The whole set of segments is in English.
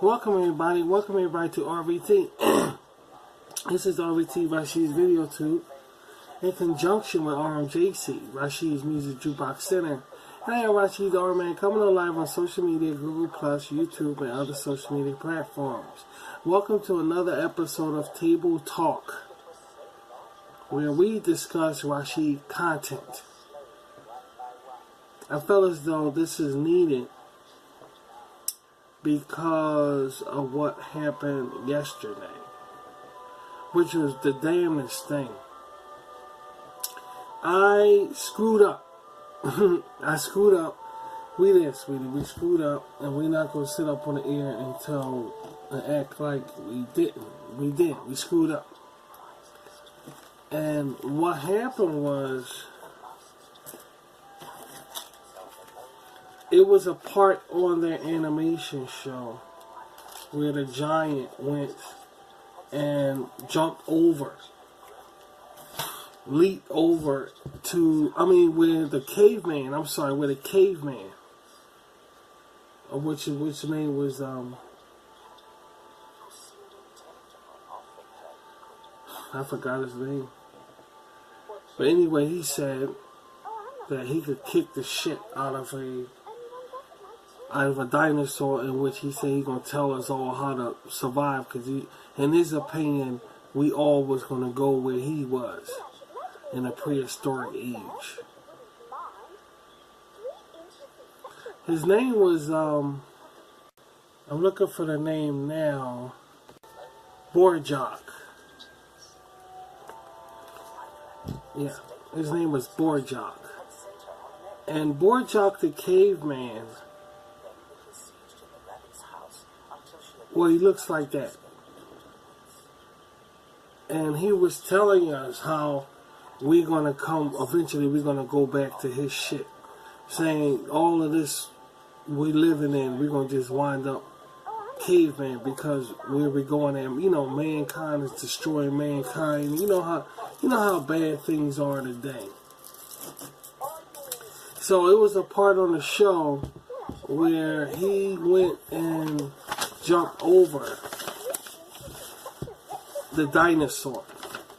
Welcome everybody to RVT. This is RVT Rashid's video tube in conjunction with RMJC, Rashid's Music Jukebox Center. And I am Rashid the R-Man coming on live on social media, Google+, YouTube, and other social media platforms. Welcome to another episode of Table Talk, where we discuss Rashid content. I felt as though this is needed because of what happened yesterday, which was the damnest thing. I screwed up. I screwed up. We did, sweetie. We screwed up, and we're not going to sit up on the air and act like we didn't. We did. We screwed up. And what happened was, it was a part on their animation show where the giant went and jumped over, leaped over to, where the caveman, which name was, I forgot his name. But anyway, he said that he could kick the shit out of a dinosaur, in which he said he's going to tell us all how to survive, because in his opinion, we all was going to go where he was in a prehistoric age. His name was, I'm looking for the name now, Borjak. Yeah, his name was Borjak. And Borjak the caveman, well, he looks like that. And he was telling us how eventually we're going to go back to his shit. Saying all of this we're living in, we're going to just wind up caveman, because where we're going at, mankind is destroying mankind. You know how bad things are today. So it was a part on the show where he went and jumped over the dinosaur.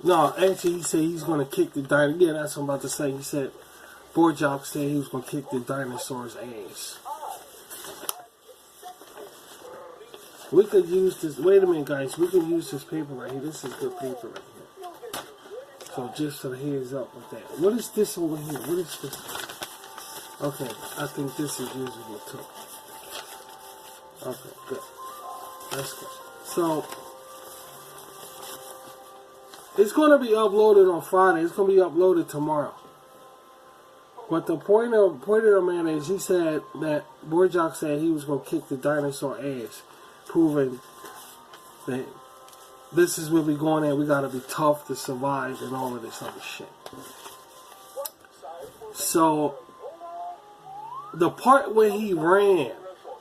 No, actually he said he's going to kick the dinosaur. Yeah, that's what I'm about to say. He said, Borjak said he was going to kick the dinosaur's ass. We could use this, wait a minute guys, we can use this paper right here. This is good paper right here. So just so the heads up with that. What is this over here? What is this? Okay, I think this is usable too. Okay, good. That's good. So, it's going to be uploaded on Friday. It's going to be uploaded tomorrow. But the point of the man is, he said that Borjak said he was going to kick the dinosaur ass, proving that this is where we're going at. We got to be tough to survive and all of this other shit. So, the part where he ran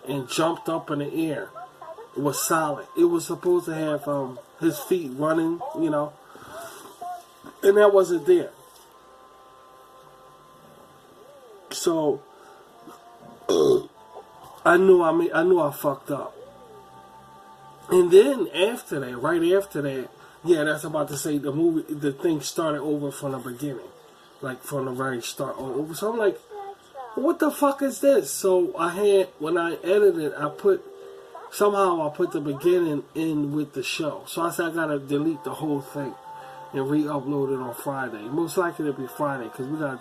and jumped up in the air was solid. It was supposed to have his feet running, and that wasn't there. So I knew I fucked up. And then after that, right after that, yeah, that's about to say the thing started over from the beginning, like from the very start over. So I'm like, what the fuck is this? So when I edited, I put the beginning in with the show. So I said I gotta delete the whole thing and re-upload it on Friday. Most likely it'll be Friday, because we gotta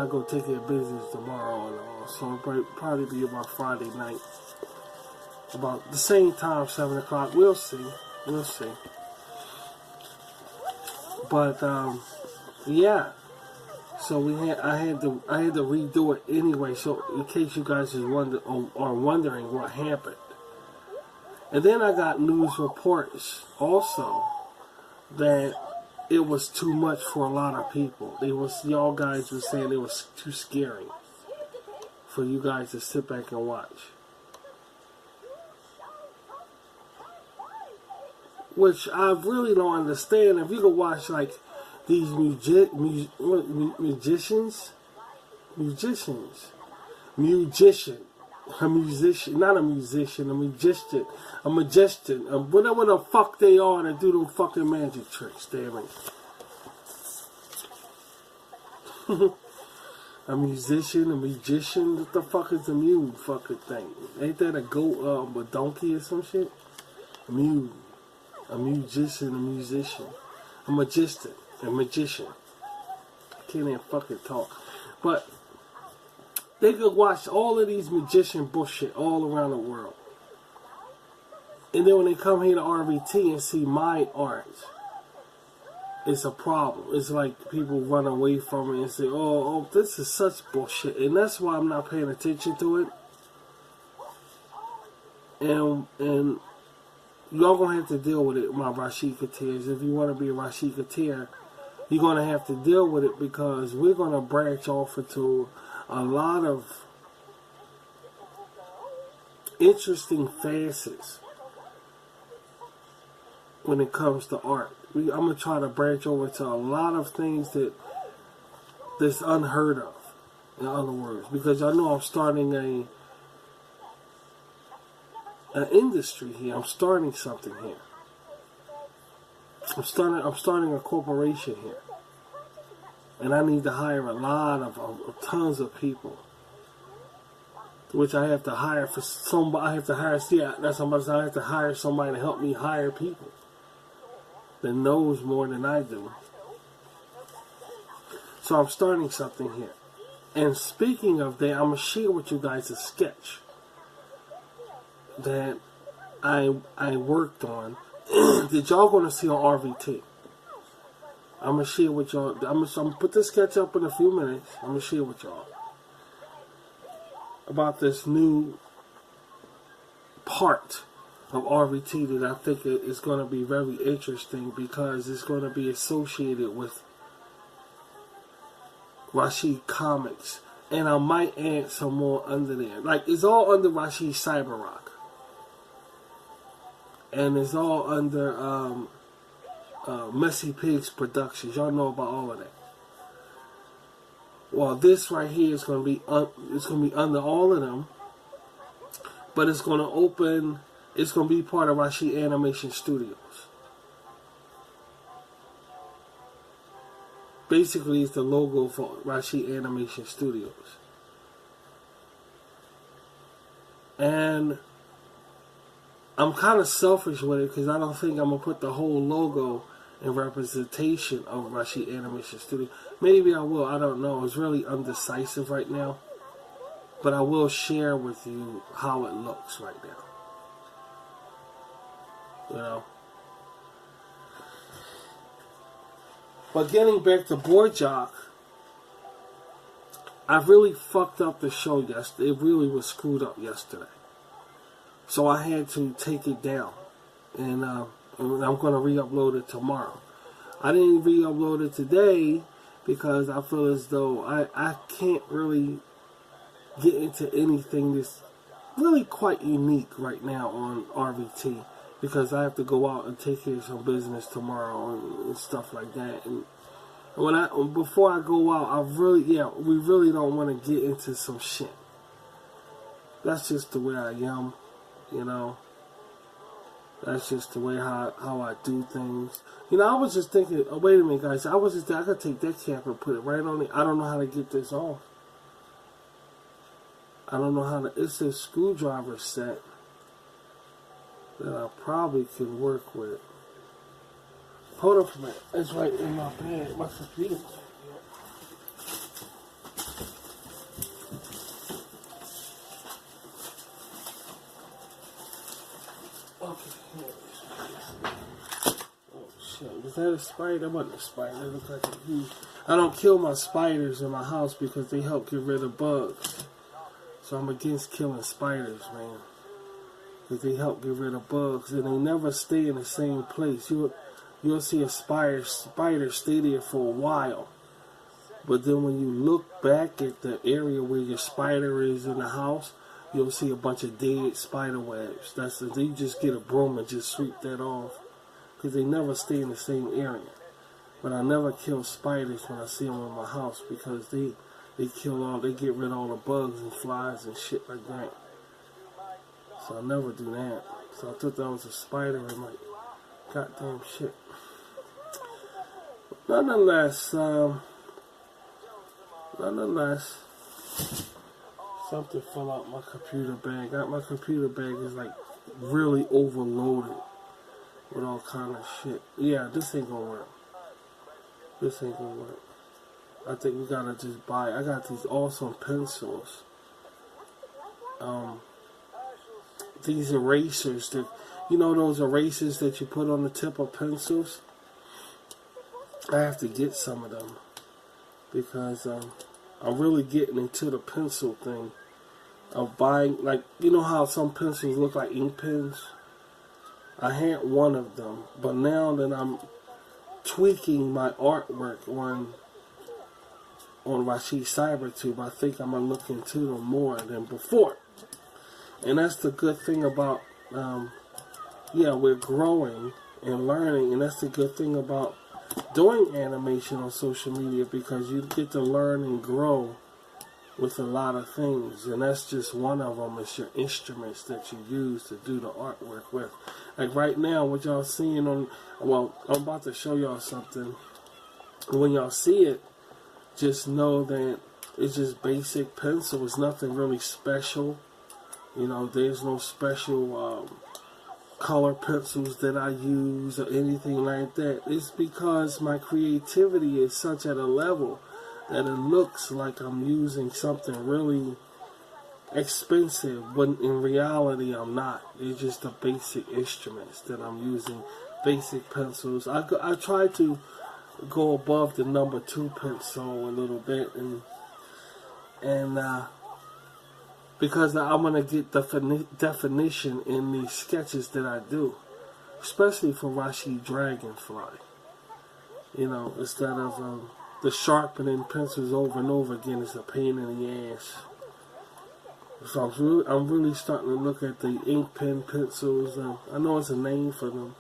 go take care of business tomorrow and all. So it'll probably be about Friday night, about the same time, 7 o'clock. We'll see. But yeah. So I had to redo it anyway. So in case you guys are wondering what happened, and then I got news reports also that it was too much for a lot of people. Y'all guys were saying it was too scary for you guys to sit back and watch, which I really don't understand. If you could watch like these musicians, A musician, not a musician, a magician. A magician. Whatever the fuck they are that do them fucking magic tricks, damn it. A musician, a magician, what the fuck is a mule fucking thing? Ain't that a goat, a donkey or some shit? A mule. A musician, a musician. A magician, a magician. I can't even fucking talk. But they could watch all of these magician bullshit all around the world. And then when they come here to RVT and see my art, it's a problem. It's like people run away from it and say, oh, this is such bullshit. And that's why I'm not paying attention to it. And y'all gonna have to deal with it, my Rashid Kateers. If you want to be a Rashid Kateer, you're gonna have to deal with it because we're gonna branch off into a lot of interesting facets when it comes to art. I'm going to try to branch over to a lot of things that's unheard of, in other words. Because I know I'm starting an industry here. I'm starting something here. I'm starting a corporation here. And I need to hire a lot of tons of people. Which I have to hire for somebody. I have to hire, I have to hire somebody to help me hire people that knows more than I do. So I'm starting something here. And speaking of that, I'm going to share with you guys a sketch that I worked on that y'all going to see on RVT. I'm going to share with y'all. I'm going to put this sketch up in a few minutes. I'm going to share with y'all about this new part of RVT that I think is going to be very interesting because it's going to be associated with Rashid Comics. And I might add some more under there. Like, it's all under Rashid Cyberrock. And it's all under Messy Pigs Productions. Y'all know about all of that. Well, this right here is going to be under all of them. But it's going to open... It's going to be part of Rashid Animation Studios. Basically, it's the logo for Rashid Animation Studios. And I'm kind of selfish with it because I don't think I'm going to put the whole logo in representation of Rashid Animation Studios. Maybe I will. I don't know. It's really undecisive right now. But I will share with you how it looks right now. You know. But getting back to Board Jock, I really fucked up the show yesterday. It really was screwed up yesterday. So I had to take it down. And I'm going to re-upload it tomorrow. I didn't re-upload it today because I feel as though I can't really get into anything that's really quite unique right now on RVT. Because I have to go out and take care of some business tomorrow and stuff like that. And before I go out, we really don't want to get into some shit. That's just the way I am, you know. That's just the way how I do things. You know, I was just thinking, oh, wait a minute, guys. I could take that cap and put it right on it. I don't know how to get this off. I don't know how to. It's a screwdriver set that I probably could work with. Hold up a minute. It's right in my bag. My computer. Okay. Oh shit. Was that a spider? That wasn't a spider. It looked like a huge. I don't kill my spiders in my house because they help get rid of bugs. So I'm against killing spiders, man. Because they help get rid of bugs, and they never stay in the same place. You'll see a spider stay there for a while, but then when you look back at the area where your spider is in the house, you'll see a bunch of dead spider webs. You just get a broom and just sweep that off, because they never stay in the same area. But I never kill spiders when I see them in my house because they get rid of all the bugs and flies and shit like that. So I'll never do that. So I thought that was a spider in my goddamn shit. Nonetheless, something fell out my computer bag. My computer bag is like really overloaded with all kind of shit. Yeah, this ain't gonna work. This ain't gonna work. I think we gotta just buy. I got these awesome pencils. These erasers that, you know, those erasers that you put on the tip of pencils. I have to get some of them because I'm really getting into the pencil thing of buying, like, you know how some pencils look like ink pens? I had one of them, but now that I'm tweaking my artwork on Rashid CyberTube, I think I'm gonna look into them more than before. And that's the good thing about, we're growing and learning, and that's the good thing about doing animation on social media, because you get to learn and grow with a lot of things, and that's just one of them. It's your instruments that you use to do the artwork with. Like right now, what y'all seeing on, well, I'm about to show y'all something. When y'all see it, just know that it's just basic pencil. It's nothing really special. You know, there's no special color pencils that I use or anything like that. It's because my creativity is such at a level that it looks like I'm using something really expensive, when in reality I'm not. It's just the basic instruments that I'm using, basic pencils. I try to go above the number 2 pencil a little bit, and because I want to get definition in these sketches that I do, especially for Rashid Dragonfly. You know, instead of the sharpening pencils over and over again is a pain in the ass. So I'm really starting to look at the ink pen pencils. I know it's a name for them,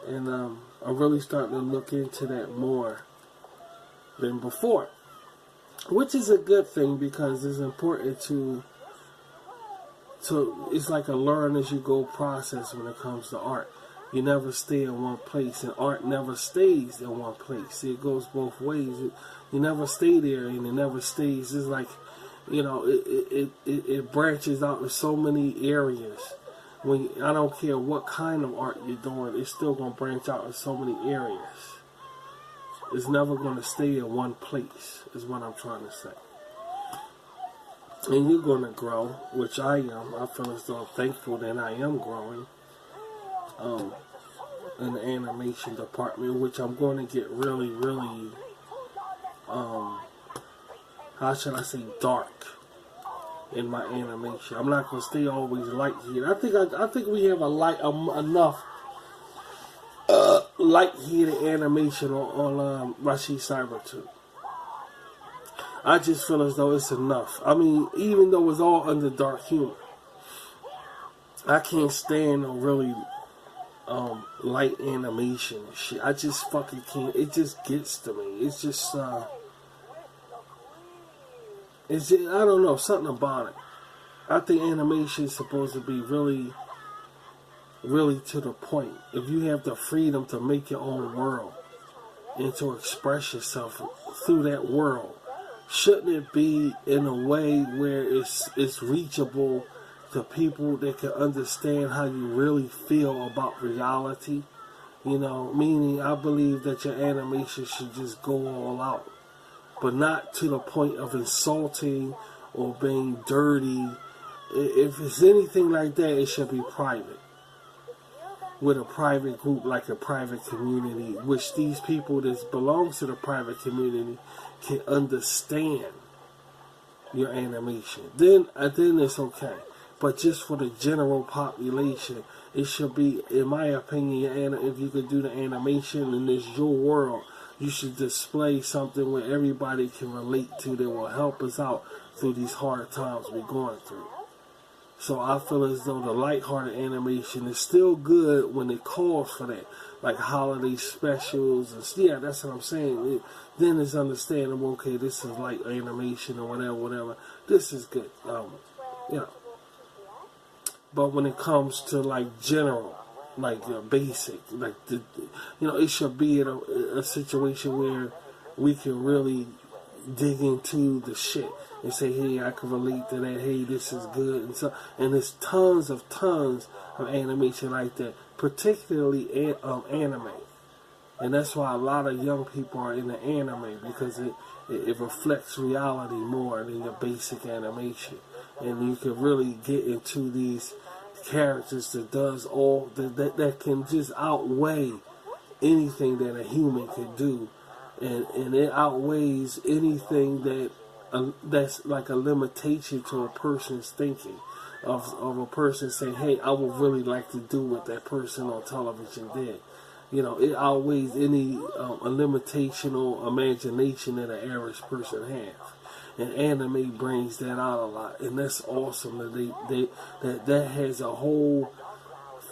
and I'm really starting to look into that more than before. Which is a good thing, because it's important to it's like a learn as you go process when it comes to art. You never stay in one place, and art never stays in one place. It goes both ways. You never stay there, and it never stays. It's like, you know, it branches out in so many areas. I don't care what kind of art you're doing, it's still going to branch out in so many areas. It's never going to stay in one place, is what I'm trying to say. And you're going to grow, which I am. I feel as though I'm thankful that I am growing in the animation department, which I'm going to get really, really, how should I say, dark in my animation. I'm not going to stay always light here. I think we have enough light-headed animation on Rashid CyberTube. I just feel as though it's enough. I mean, even though it's all under dark humor, I can't stand no really light animation and shit. I just fucking can't. It just gets to me. It's just, I don't know, something about it. I think animation is supposed to be really, really to the point. If you have the freedom to make your own world and to express yourself through that world, shouldn't it be in a way where it's reachable to people that can understand how you really feel about reality? You know, meaning I believe that your animation should just go all out, but not to the point of insulting or being dirty. If it's anything like that, it should be private, with a private group, like a private community, which these people that belongs to the private community can understand your animation. Then it's okay. But just for the general population, it should be, in my opinion, if you could do the animation and it's your world, you should display something where everybody can relate to, that will help us out through these hard times we're going through. So I feel as though the lighthearted animation is still good when it calls for that, like holiday specials, and yeah, that's what I'm saying. Then it's understandable. Okay, this is light animation or whatever. This is good. You know. But when it comes to like general, like basic, like it should be in a situation where we can really dig into the shit and say, hey, I can relate to that. Hey, this is good, and there's tons of animation like that, particularly anime. And that's why a lot of young people are into anime, because it reflects reality more than your basic animation. And you can really get into these characters that does all that can just outweigh anything that a human can do. And it outweighs anything that's like a limitation to a person's thinking. Of a person saying, hey, I would really like to do what that person on television did. It outweighs any a limitation or imagination that an average person has. And anime brings that out a lot. And that's awesome that that has a whole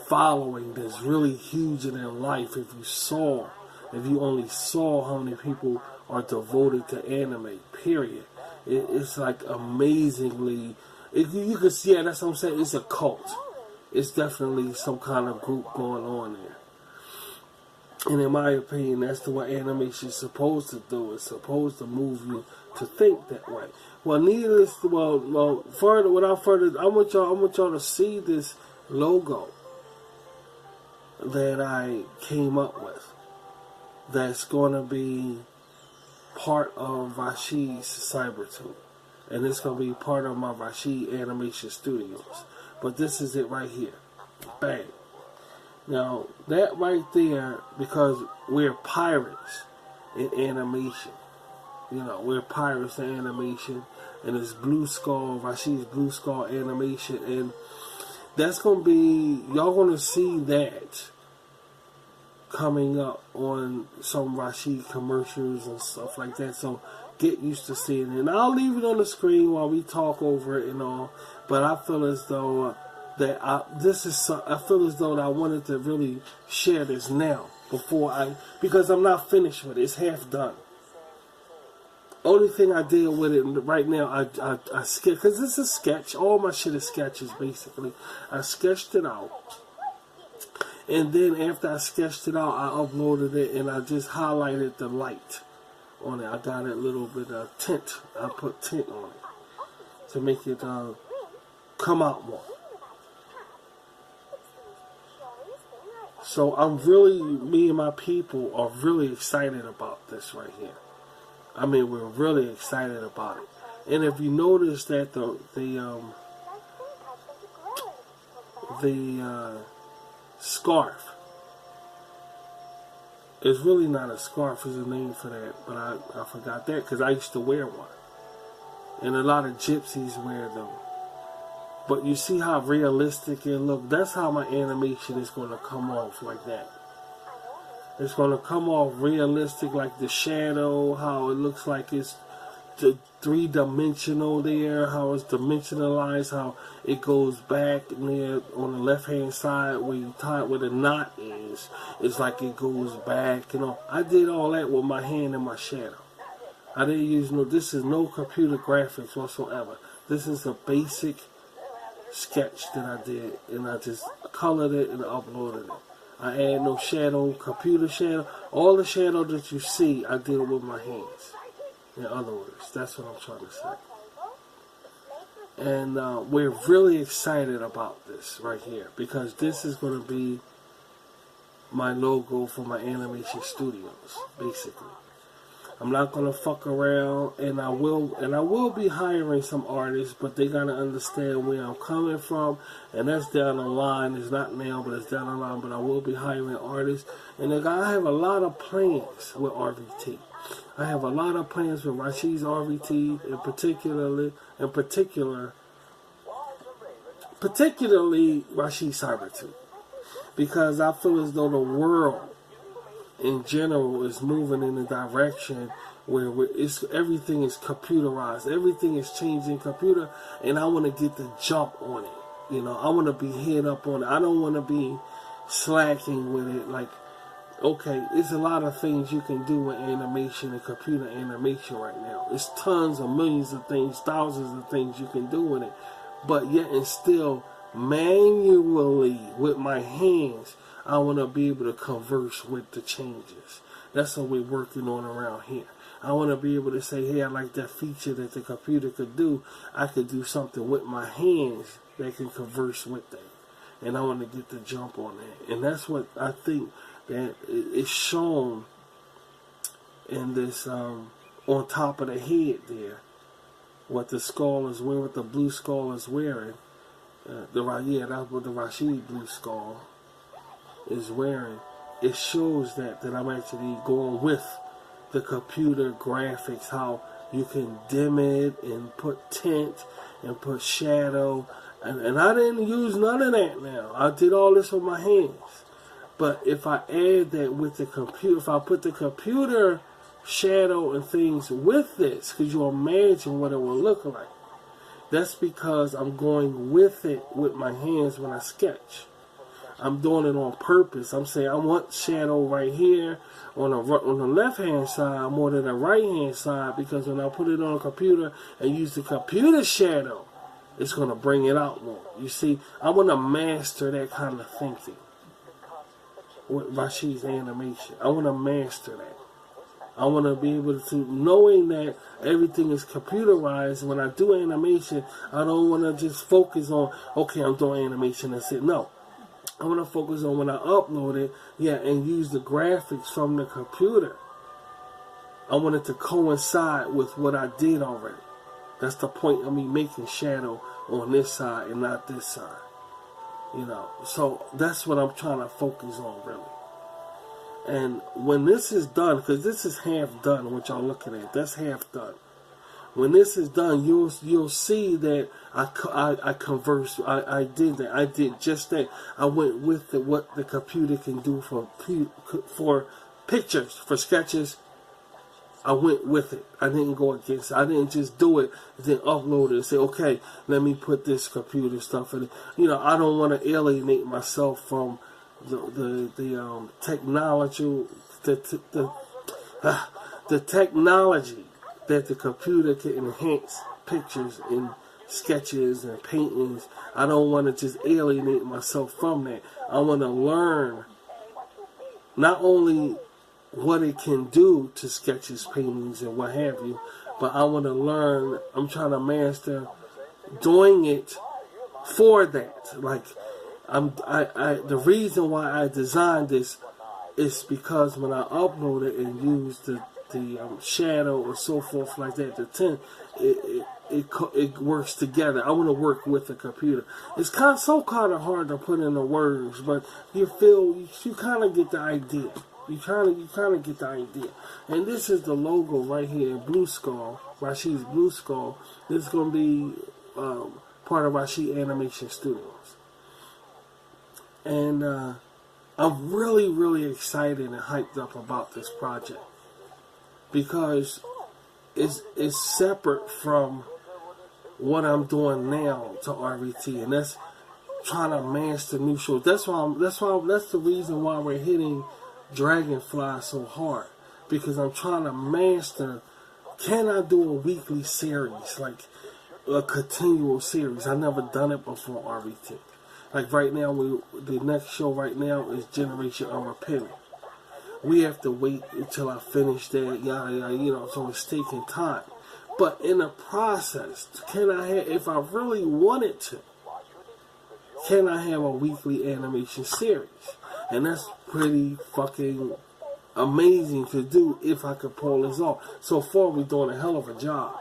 following that's really huge in their life. If you only saw how many people are devoted to anime, period. It's like amazingly, you can see, yeah, that's what I'm saying, it's a cult. It's definitely some kind of group going on there. And in my opinion, that's what animation is supposed to do. It's supposed to move you to think that way. Well, without further, I want y'all to see this logo that I came up with. That's going to be part of Rashid's Cybertune. And it's going to be part of my Rashid Animation Studios. But this is it right here. Bang. Now, that right there, because we're pirates in animation. We're pirates in animation. And it's Blue Skull, Rashid's Blue Skull animation. And that's going to be, y'all going to see that coming up on some Rashid commercials and stuff like that. So get used to seeing it. And I'll leave it on the screen while we talk over it and all. But I feel as though I feel as though I wanted to really share this now because I'm not finished with it. It's half done. Only thing I did with it right now, I sketched, because it's a sketch. All my shit is sketches, basically. I sketched it out. And then after I sketched it out, I uploaded it and I just highlighted the light on it. I got a little bit of tint. I put tint on it to make it come out more. So me and my people are really excited about this right here. I mean, we're really excited about it. And if you notice that the scarf is really not a scarf, is a name for that, but I forgot that because I used to wear one. And a lot of gypsies wear them. But you see how realistic it looks? That's how my animation is going to come off, like that. It's going to come off realistic, like the shadow, how it looks like it's three-dimensional there, how it's dimensionalized, how it goes back there on the left-hand side where you tie it where the knot is. It's like it goes back, I did all that with my hand and my shadow. I didn't use this is no computer graphics whatsoever. This is a basic sketch that I did, and I just colored it and uploaded it. I add no shadow, computer shadow. All the shadow that you see, I did it with my hands. In other words, that's what I'm trying to say. And we're really excited about this right here, because this is going to be my logo for my animation studios, basically. I'm not gonna fuck around, and I will be hiring some artists, but they gotta understand where I'm coming from, and that's down the line. It's not now, but it's down the line. But I will be hiring artists, and I have a lot of plans with RVT. I have a lot of plans with Rashid's RVT, particularly Rashid Cybertune, because I feel as though the world in general is moving in a direction where everything is computerized, everything is changing computer, and I want to get the jump on it. I want to be head up on it. I don't want to be slacking with it. Like, okay, it's a lot of things you can do with animation and computer animation right now. It's tons of millions of things, thousands of things you can do with it, but yet and still manually with my hands. I want to be able to converse with the changes. That's what we're working on around here. I want to be able to say, hey, I like that feature that the computer could do. I could do something with my hands that can converse with that. And I want to get the jump on that. And that's what I think that is shown in this, on top of the head there. What the skull is wearing, what the blue skull is wearing. That's what the Rashid blue skull is wearing. It shows that I'm actually going with the computer graphics, how you can dim it and put tint and put shadow. And I didn't use none of that now. I did all this with my hands. But if I add that with the computer, if I put the computer shadow and things with this, could you imagine what it will look like? That's because I'm going with it with my hands when I sketch. I'm doing it on purpose. I'm saying I want shadow right here on the left hand side more than the right hand side, because when I put it on a computer and use the computer shadow, it's going to bring it out more. You see, I want to master that kind of thinking with Rashid's animation. I want to master that. I want to be able to, knowing that everything is computerized, when I do animation, I don't want to just focus on, okay, I'm doing animation, that's it. No. I want to focus on when I upload it, and use the graphics from the computer. I want it to coincide with what I did already. That's the point of me making shadow on this side and not this side. So that's what I'm trying to focus on, really. And when this is done, because this is half done, what y'all looking at, that's half done. When this is done, you'll see that I converse. I did that. I did just that. I went with what the computer can do for pictures, for sketches. I went with it. I didn't go against it. I didn't just do it and then upload it and say, okay, let me put this computer stuff in it. I don't want to alienate myself from the technology, the technology that the computer can enhance pictures and sketches and paintings. I don't want to just alienate myself from that. I want to learn not only what it can do to sketches, paintings, and what have you, but I want to learn, I'm trying to master doing it for that. Like, the reason why I designed this is because when I upload it and use the shadow or so forth like that, the tint, it works together. I want to work with the computer. It's kind of hard to put in the words, but you kind of get the idea. You kind of get the idea. And this is the logo right here, Blue Skull, Rashid's Blue Skull. This is going to be part of Rashid Animation Studios. And I'm really, really excited and hyped up about this project, because it's separate from what I'm doing now to RVT, and that's trying to master new shows. That's the reason why we're hitting Dragonfly so hard, because I'm trying to master. Can I do a weekly series, like a continual series? I've never done it before RVT. Like right now, the next show right now is Generation Unrepentant. We have to wait until I finish that, yada yada, so it's taking time. But in the process, if I really wanted to, can I have a weekly animation series? And that's pretty fucking amazing to do if I could pull this off. So far, we're doing a hell of a job.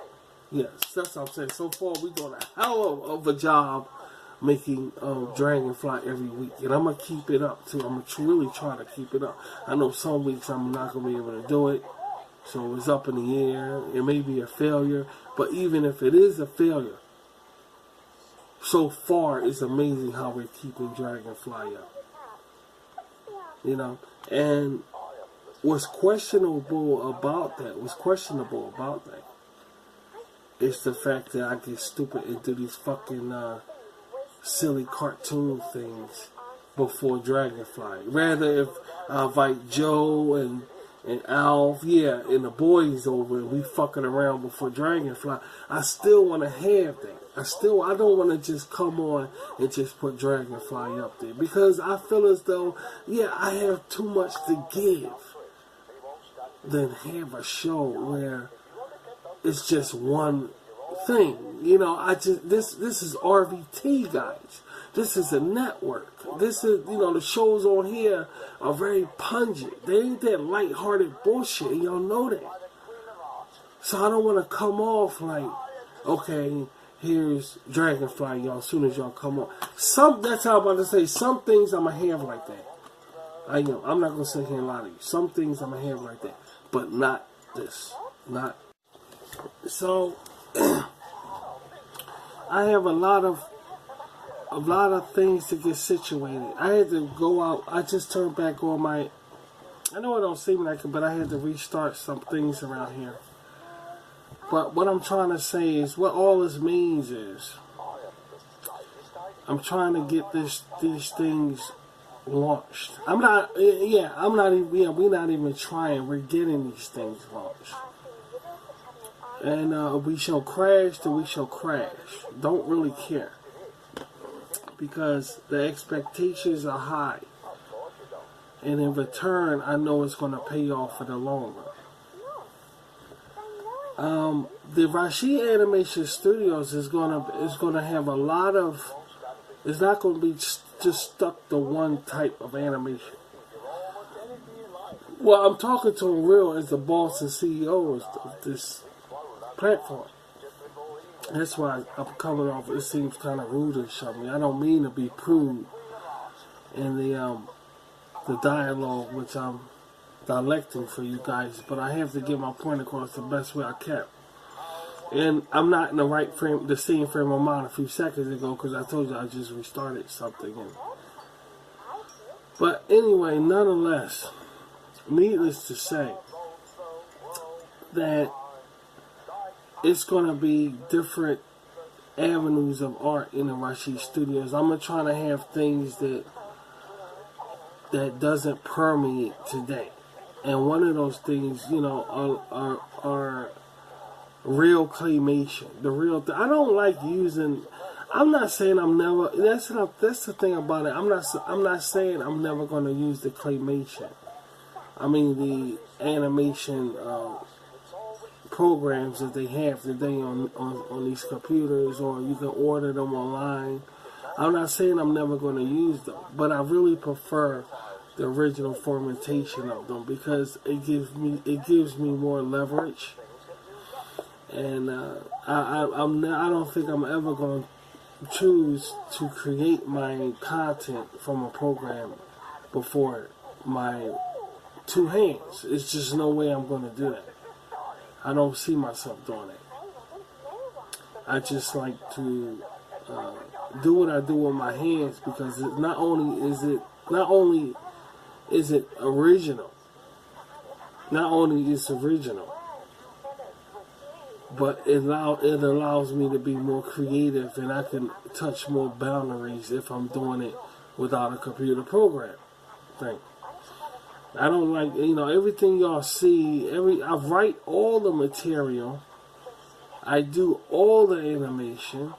Yes, that's what I'm saying. So far, we're doing a hell of a job making Dragonfly every week. And I'm going to keep it up, too. I'm going to really try to keep it up. I know some weeks I'm not going to be able to do it. So it's up in the air. It may be a failure. But even if it is a failure, so far it's amazing how we're keeping Dragonfly up. And what's questionable about that is the fact that I get stupid and do these fucking silly cartoon things before Dragonfly. Rather if I invite Joe and and Alf, yeah, and the boys over, and we fucking around before Dragonfly. I still want to have that. I don't want to just come on and just put Dragonfly up there, because I feel as though, yeah, I have too much to give than have a show where it's just one thing. You know, this is RVT, guys. This is a network. This is, you know, the shows on here are very pungent. They ain't that lighthearted bullshit, and y'all know that. So I don't want to come off like, okay, here's Dragonfly, y'all, as soon as y'all come on. That's how I'm about to say, some things I'm going to have like that. I'm not going to sit here and lie to you. Some things I'm going to have like that. But not this. Not. So, I have a lot of things to get situated. I had to go out. I just turned back on my, I know it don't seem like it, but I had to restart some things around here. But what I'm trying to say is, what all this means is, I'm trying to get these things launched. We're not even trying. We're getting these things launched. And we shall crash till we shall crash. Don't really care. Because the expectations are high. And in return, I know it's going to pay off for the long run. The Rashid Animation Studios is gonna have a lot of. It's not going to be just stuck to one type of animation. Well, I'm talking to him real as the boss and CEO of this platform. That's why I'm coming off. It seems kind of rude or something. I don't mean to be prude in the dialogue which I'm dialecting for you guys, but I have to get my point across the best way I can. And I'm not in the same frame of mind a few seconds ago, because I told you I just restarted something. But anyway, nonetheless, needless to say, that it's going to be different avenues of art in the Rashid Studios. I'm going to try to have things that doesn't permeate today. And one of those things, you know, are real claymation. The real I don't like using. I'm not saying I'm never. That's the thing about it. I'm not saying I'm never going to use the claymation. I mean the animation programs that they have today on these computers, or you can order them online. I'm not saying I'm never going to use them, but I really prefer the original formatation of them, because it gives me more leverage. And I don't think I'm ever going to choose to create my content from a program before my two hands. It's just no way I'm going to do that. I don't see myself doing that. I just like to do what I do with my hands, because not only is it original, but it allows me to be more creative, and I can touch more boundaries if I'm doing it without a computer program thing. I don't like, everything y'all see, I write all the material, I do all the animation,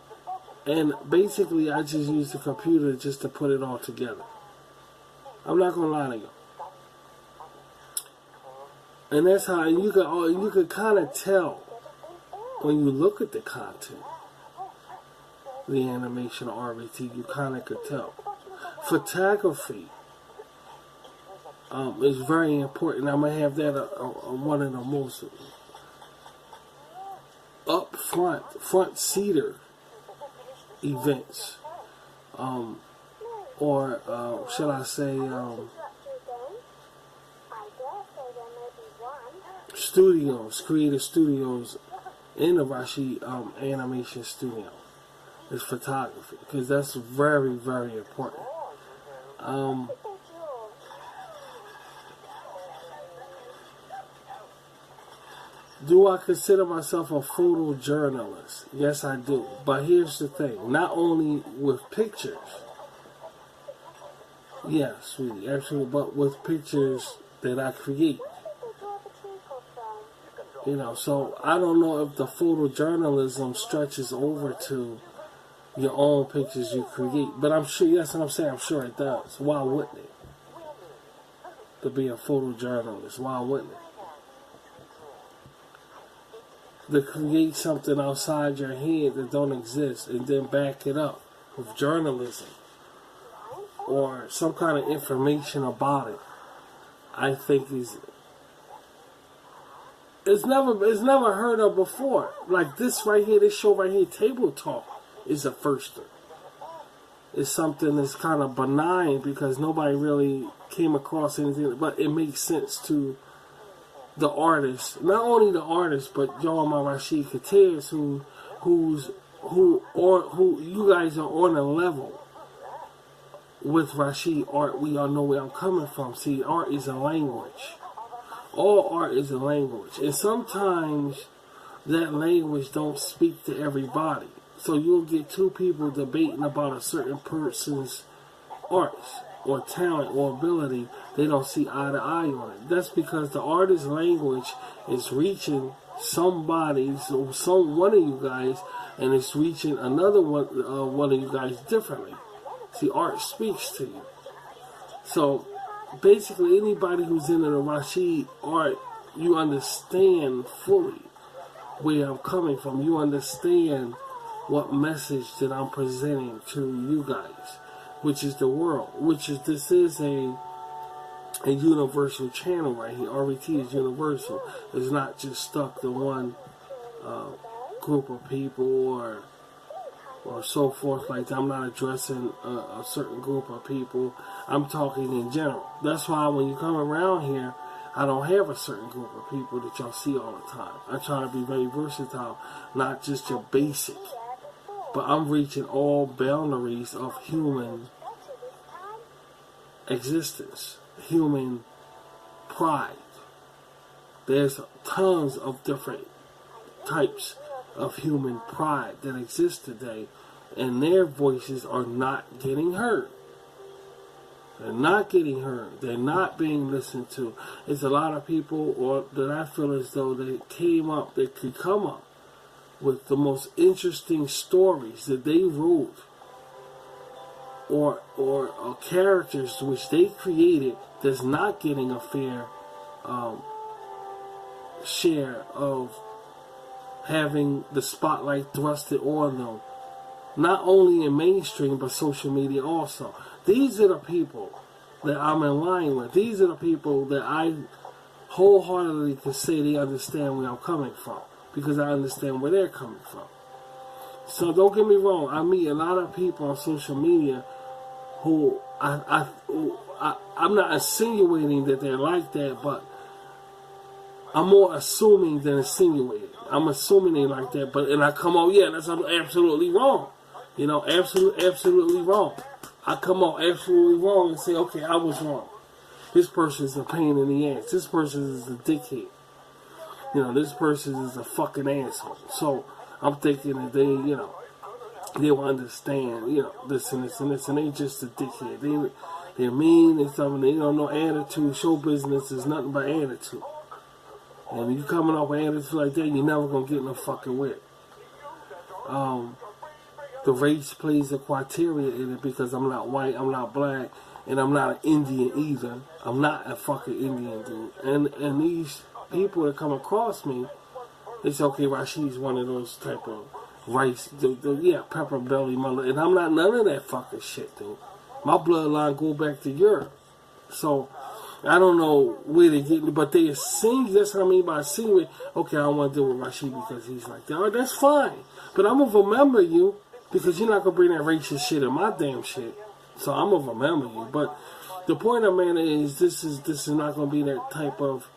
and basically I just use the computer just to put it all together. I'm not going to lie to you. And that's how you could kind of tell when you look at the content, the animation or RVT, you kind of could tell. Photography is very important. I'm going to have that one of the most front seater events, or shall I say, creative studios in the Rashid animation studio is photography, because that's very, very important. Do I consider myself a photojournalist? Yes, I do. But here's the thing. Not only with pictures. Yes, sweetie, absolutely. But with pictures that I create. You know, so I don't know if the photojournalism stretches over to your own pictures you create. But I'm sure, that's what I'm saying, I'm sure it does. Why wouldn't it? To be a photojournalist, why wouldn't it? To create something outside your head that don't exist and then back it up with journalism or some kind of information about it, I think it's never heard of before. Like this right here, this show right here, TableTalk, is the first one. It's something that's kind of benign because nobody really came across anything, but it makes sense to the artist. Not only the artist, but y'all, my Rashid Kateers, who you guys are on a level with Rashid art. We all know where I'm coming from. See, art is a language. All art is a language, and sometimes that language don't speak to everybody. So you'll get two people debating about a certain person's art or talent or ability. They don't see eye to eye on it. That's because the artist's language is reaching somebody, so one of you guys, and it's reaching another one of you guys differently. See, art speaks to you. So basically, anybody who's into the Rashid art, you understand fully where I'm coming from. You understand what message that I'm presenting to you guys, which is the world. This is a universal channel right here. RET is universal. It's not just stuck to one group of people or so forth like that. I'm not addressing a certain group of people. I'm talking in general. That's why when you come around here, I don't have a certain group of people that y'all see all the time. I try to be very versatile, not just your basic. But I'm reaching all boundaries of human existence, human pride. There's tons of different types of human pride that exist today, and their voices are not getting heard. They're not getting heard. They're not being listened to. It's a lot of people that I feel as though they could come up with the most interesting stories that they wrote or characters which they created that's not getting a fair share of having the spotlight thrusted on them, not only in mainstream but social media also. These are the people that I'm in line with. These are the people that I wholeheartedly can say they understand where I'm coming from, because I understand where they're coming from. So don't get me wrong, I meet a lot of people on social media who I'm not insinuating that they're like that, but I'm more assuming than insinuating. I'm assuming they like that, and I come out, yeah, that's absolutely wrong. You know, absolutely wrong. I come out absolutely wrong and say, okay, I was wrong. This person is a pain in the ass. This person is a dickhead. You know, this person is a fucking asshole. So I'm thinking that they will understand, this and this and this, and they just a dickhead. They're mean and stuff, and they don't know attitude. Show business is nothing but attitude. And you coming up with attitude like that, you're never gonna get no fucking whip. The race plays a criteria in it because I'm not white, I'm not black, and I'm not an Indian either. I'm not a fucking Indian dude. And these people that come across me, they say, okay, Rashid's one of those type of rice, pepper belly mother, and I'm not none of that fucking shit, dude. My bloodline go back to Europe, so I don't know where they get me, but they sing. That's what I mean by singing. Okay, I don't want to deal with Rashid because he's like that. All right, that's fine, but I'm gonna remember you because you're not gonna bring that racist shit in my damn shit. So I'm gonna remember you. But the point I'm making is this is not gonna be that type of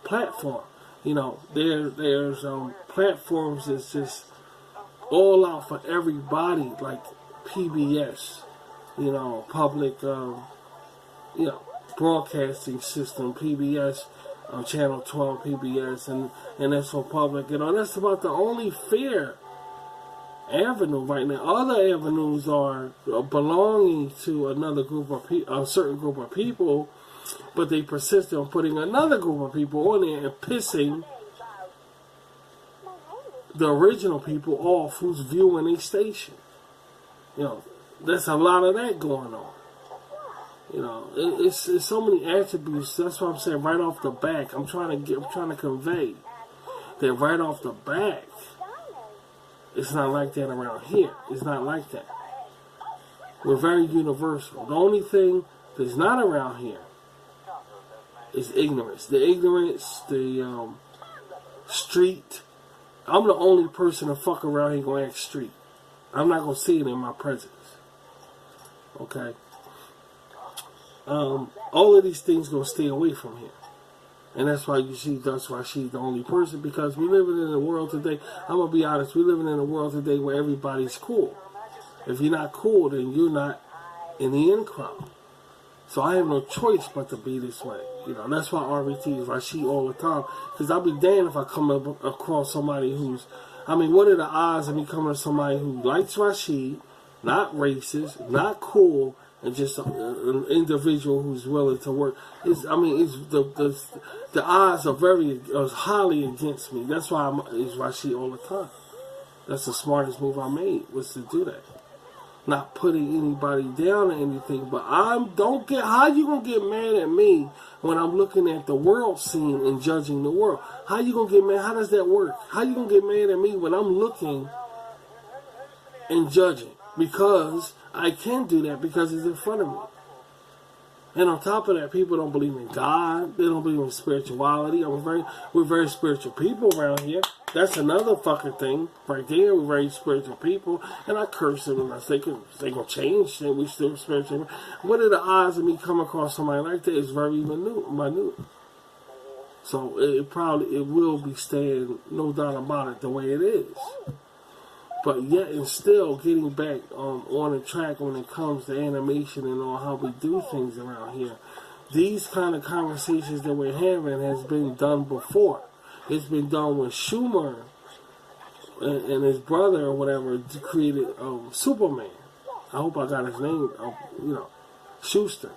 platform. There's platforms that's just all out for everybody, like PBS, public, broadcasting system, PBS, Channel 12, PBS, and that's for public. That's about the only fair avenue right now. Other avenues are belonging to another group of a certain group of people But they persisted on putting another group of people on there and pissing the original people off who's viewing a station. You know, there's a lot of that going on. You know, it's so many attributes. That's what I'm saying right off the back. I'm trying to convey that right off the back. It's not like that around here. It's not like that. We're very universal. The only thing that's not around here is ignorance. The ignorance, the street. I'm the only person to fuck around here gonna act street. I'm not gonna see it in my presence. Okay? All of these things gonna stay away from here. And that's why you see that's why she's the only person, because we living in a world today, I'm gonna be honest, we living in a world today where everybody's cool. If you're not cool, then you're not in the in crowd. So I have no choice but to be this way. You know, that's why RVT is Rashid all the time. Because I'll be damned if I come across somebody who's, I mean, what are the odds of me coming to somebody who likes Rashid, not racist, not cool, and just an individual who's willing to work? The odds are highly against me. That's why it's Rashid all the time. That's the smartest move I made, was to do that. Not putting anybody down or anything, but how you gonna get mad at me when I'm looking at the world scene and judging the world? How you gonna get mad? How does that work? How you gonna get mad at me when I'm looking and judging? Because I can do that because it's in front of me. And on top of that, people don't believe in God. They don't believe in spirituality. We're very spiritual people around here. That's another fucking thing right there. We're very spiritual people. And I curse them and I say they gonna change and we still spiritual. What are the odds of me coming across somebody like that? Is very minute. So it will be staying, no doubt about it, the way it is. But yet and still getting back on the track when it comes to animation and on how we do things around here. These kind of conversations that we're having has been done before. It's been done when Schumer and his brother or whatever created Superman. I hope I got his name. Schuster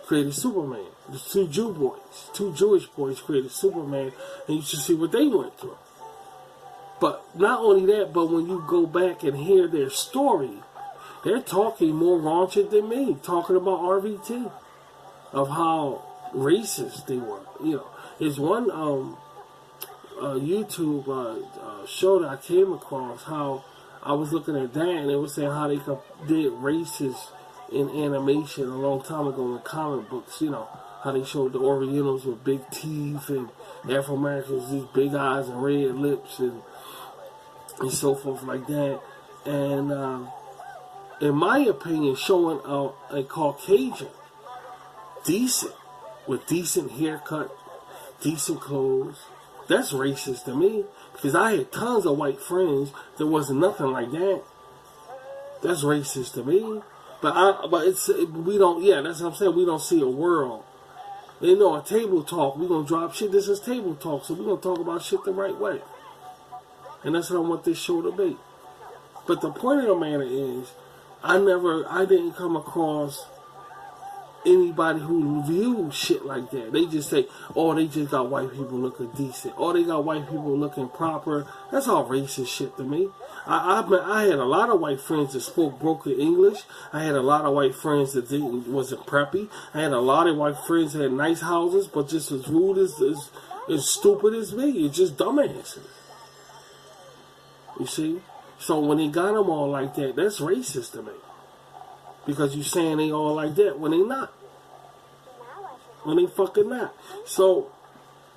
created Superman. The two Jewish boys created Superman, and you should see what they went through. But not only that, but when you go back and hear their story, they're talking more raunchy than me, talking about RVT, of how racist they were. You know, there's one YouTube show that I came across, how I was looking at that, and it was saying how they did racist in animation a long time ago in comic books. You know, how they showed the Orientals with big teeth and Afro-Americans these big eyes and red lips and so forth like that. And in my opinion, showing a Caucasian decent, with decent haircut, decent clothes, that's racist to me. Because I had tons of white friends that wasn't nothing like that. That's racist to me. That's what I'm saying. We don't see a world. They know a table talk, we're going to drop shit. This is table talk, so we're going to talk about shit the right way. And that's what I want this show to be. But the point of the matter is, I didn't come across anybody who views shit like that. They just say, oh, they just got white people looking decent. Or they got white people looking proper. That's all racist shit to me. I had a lot of white friends that spoke broken English. I had a lot of white friends that wasn't preppy. I had a lot of white friends that had nice houses, but just as rude as stupid as me. It's just dumbasses. You see? So when they got them all like that, that's racist to me. Because you're saying they all like that when they not. When they fucking not. So,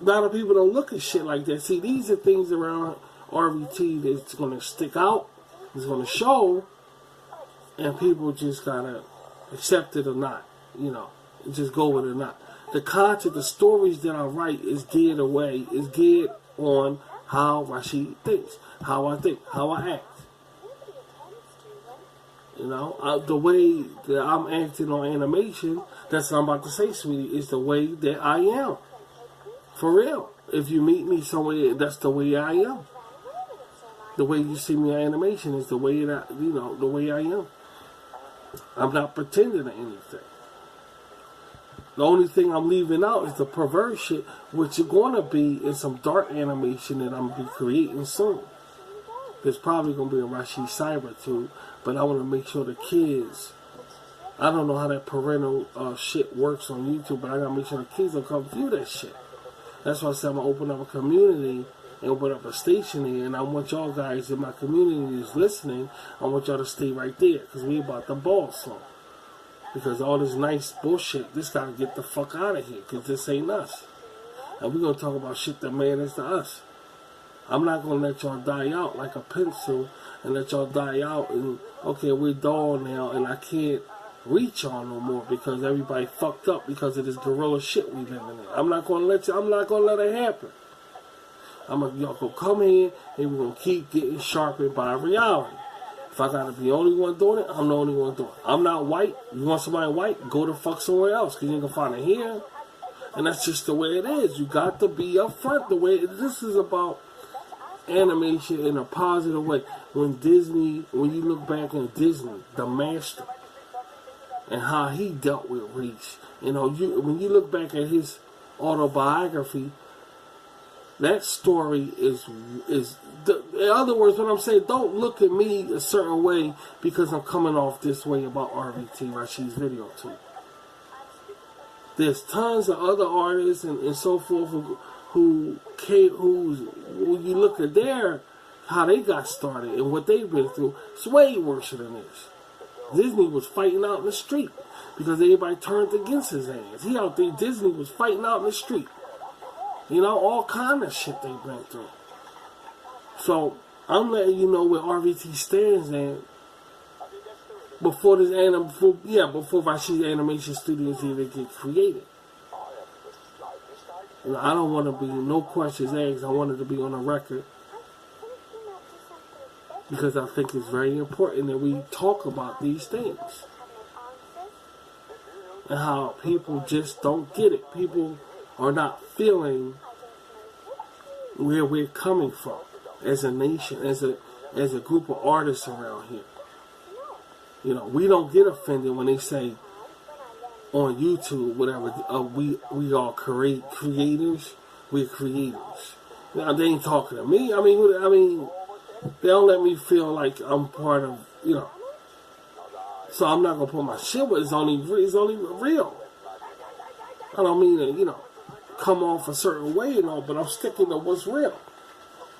a lot of people don't look at shit like that. See, these are things around RVT that's going to stick out, that's going to show, and people just gotta accept it or not. You know, just go with it or not. The content, the stories that I write is geared on how Rashid thinks, how I think, how I act. You know, the way that I'm acting on animation, that's what I'm about to say, sweetie, is the way that I am. For real. If you meet me somewhere, that's the way I am. The way you see me on animation is the way that, the way I am. I'm not pretending to anything. The only thing I'm leaving out is the perverse shit, which is going to be in some dark animation that I'm going to be creating soon. There's probably going to be a Rashid Cyber too, but I want to make sure the kids, I don't know how that parental shit works on YouTube, but I got to make sure the kids don't come view that shit. That's why I said I'm going to open up a community and open up a station here, and I want y'all guys in my community that's listening, I want y'all to stay right there, because we about to ball some. Because all this nice bullshit, this gotta get the fuck out of here, because this ain't us. And we're gonna talk about shit that matters to us. I'm not gonna let y'all die out like a pencil, and let y'all die out, and okay, we're dull now, and I can't reach y'all no more, because everybody fucked up because of this gorilla shit we living in. I'm not gonna let it happen. Y'all gonna come here, and we're gonna keep getting sharpened by reality. If I gotta be the only one doing it, I'm the only one doing it. I'm not white. You want somebody white? Go to fuck somewhere else, because you ain't gonna find it here. And that's just the way it is. You got to be upfront the way this is about animation in a positive way. When you look back at Disney, the master, and how he dealt with race. When you look back at his autobiography, that story is in other words, what I'm saying, don't look at me a certain way because I'm coming off this way about RVT, Rashid's video too. There's tons of other artists and so forth who you look at how they got started and what they've been through, it's way worse than this. Disney was fighting out in the street because everybody turned against his ass. He out there, Disney was fighting out in the street. All kind of shit they've been through. So, I'm letting you know where RVT stands at before Rashid's animation studios even get created. I don't want to be no questions asked. I wanted to be on the record because I think it's very important that we talk about these things and how people just don't get it. People are not feeling where we're coming from as a nation, as a group of artists around here. We don't get offended when they say on YouTube, whatever, we are creators. We're creators. Now they ain't talking to me. I mean, they don't let me feel like I'm part of, So I'm not gonna put my shit, but it's only real. I don't mean to, come off a certain way and all, but I'm sticking to what's real.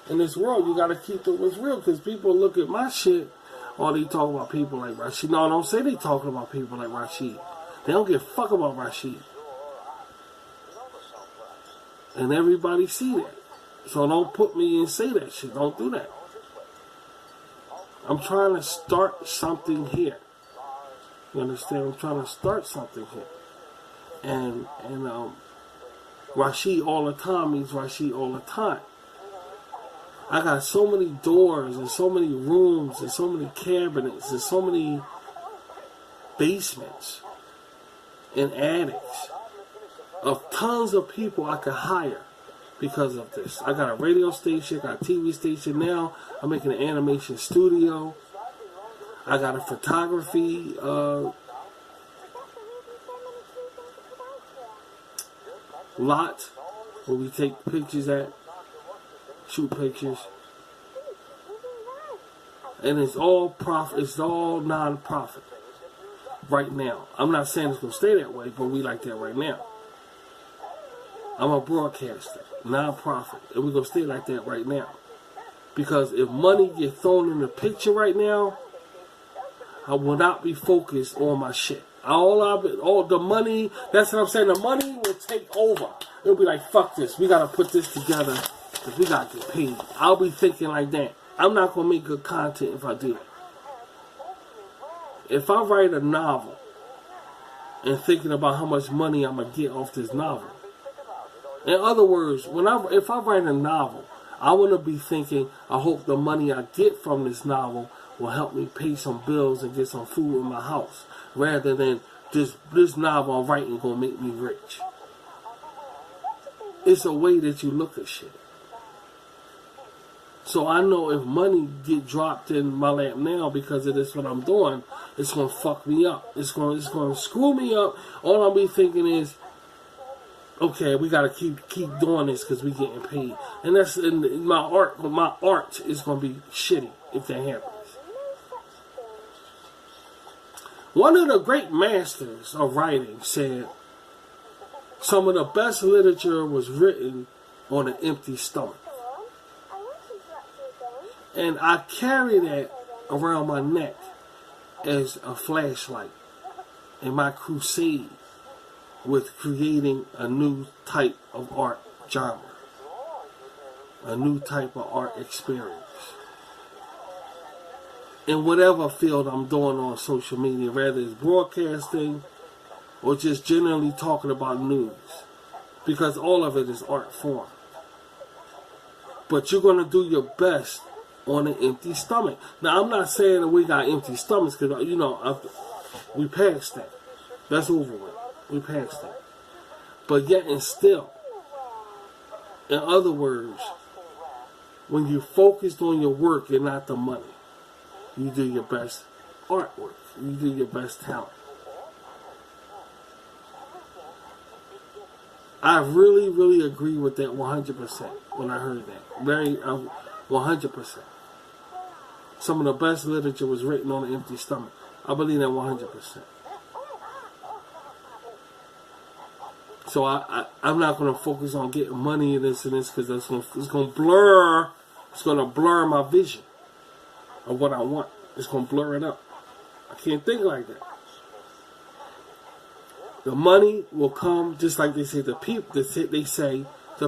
In this world, you gotta keep to what's real, because people look at my shit, or they talk about people like Rashid. No, don't say they talking about people like Rashid. They don't give a fuck about Rashid. And everybody see that. So don't put me and say that shit. Don't do that. I'm trying to start something here. You understand? I'm trying to start something here. And Rashid all the time means Rashid all the time. I got so many doors and so many rooms and so many cabinets and so many basements and attics of tons of people I could hire because of this. I got a radio station, got a TV station now. I'm making an animation studio. I got a photography lot where we take pictures at, shoot pictures, and it's all profit. It's all non-profit right now. I'm not saying it's gonna stay that way, but we like that right now. I'm a broadcaster, non-profit, and we're gonna stay like that right now. Because if money gets thrown in the picture right now, I will not be focused on my shit. All the money, that's what I'm saying, the money will take over. It'll be like, fuck this, we gotta put this together, because we gotta get paid. I'll be thinking like that. I'm not gonna make good content if I do that. If I write a novel and thinking about how much money I'm gonna get off this novel, in other words, if I write a novel, I want to be thinking, I hope the money I get from this novel will help me pay some bills and get some food in my house, rather than this novel I'm writing gonna make me rich. It's a way that you look at shit. So I know if money get dropped in my lap now because of this what I'm doing, it's gonna fuck me up. It's gonna screw me up. All I'll be thinking is, okay, we gotta keep doing this because we getting paid, and that's and my art. My art is gonna be shitty if that happens. One of the great masters of writing said, "Some of the best literature was written on an empty stomach," and I carry that around my neck as a flashlight in my crusade with creating a new type of art genre, a new type of art experience. In whatever field I'm doing on social media, whether it's broadcasting or just generally talking about news, because all of it is art form. But you're going to do your best on an empty stomach. Now, I'm not saying that we got empty stomachs, because, we passed that. That's over with. We passed that. But yet and still, in other words, when you focused on your work and not the money, you do your best artwork. You do your best talent. I really, really agree with that 100% when I heard that. 100%. Some of the best literature was written on an empty stomach. I believe that 100%. So I'm not going to focus on getting money in this and this, because it's going to blur my vision of what I want. It's going to blur it up. I can't think like that. The money will come, just like they say the